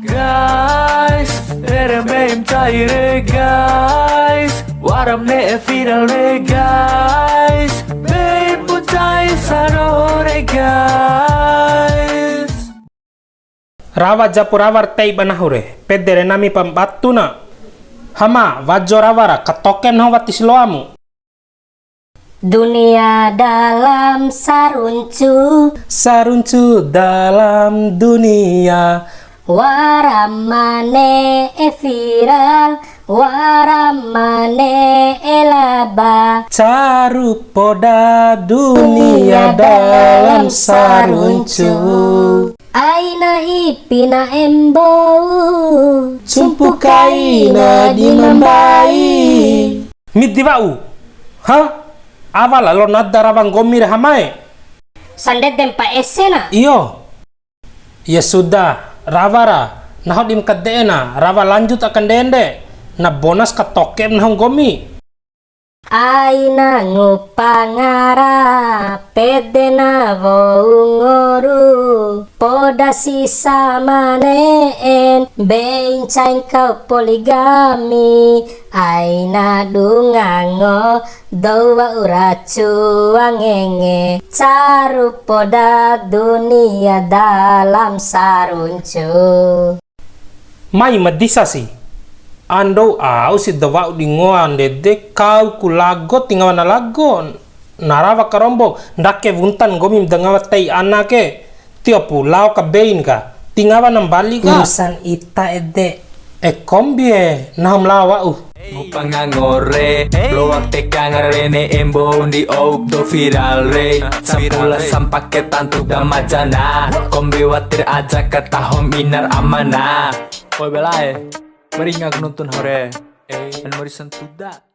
Guys, eremem caire guys, waram ne viral re guys, babe putai sarore guys. Rawa japurawar tei banahure, pedere nami pambatuna. Hama wajo rawara katoken hawatis loamu. Dunia dalam saruncu, Saruncu dalam dunia. waramane viral, waramane elaba. Carupoda dunia dalam saruncu. Aina ipina embo, Sumpu kaina di mambai. Mid di bau. Hah? Awala lo nadda rawang gomir hamae. sandet dempa esena. Iyo. Ya sudah, rawara. Nahod im kadeena, rawa lanjut akan dende. Na bonus katokem nahong gomi. Aina ngupangara, pede na ngoru, poda sisa maneen, bencain kau poligami. Aina dungango, doa uracu angenge, caru poda dunia dalam saruncu. Mai madisa sih. Ando au si dawa di ngoan dede kau kulago tinggawan lago. Narawa karombo ndake vuntan gomim dengawa tei anake. Tio pulau ka bein ka. Tinggawan ng bali ka. Urusan ita ede. Kombie naham lawa Pangangore, luwag teka nga rene embo di og do viral re. Sampula sampaketan tuga majana, kombi watir aja katahom inar amana. Oy belai, mari nga nuntun hore, mari sentuda.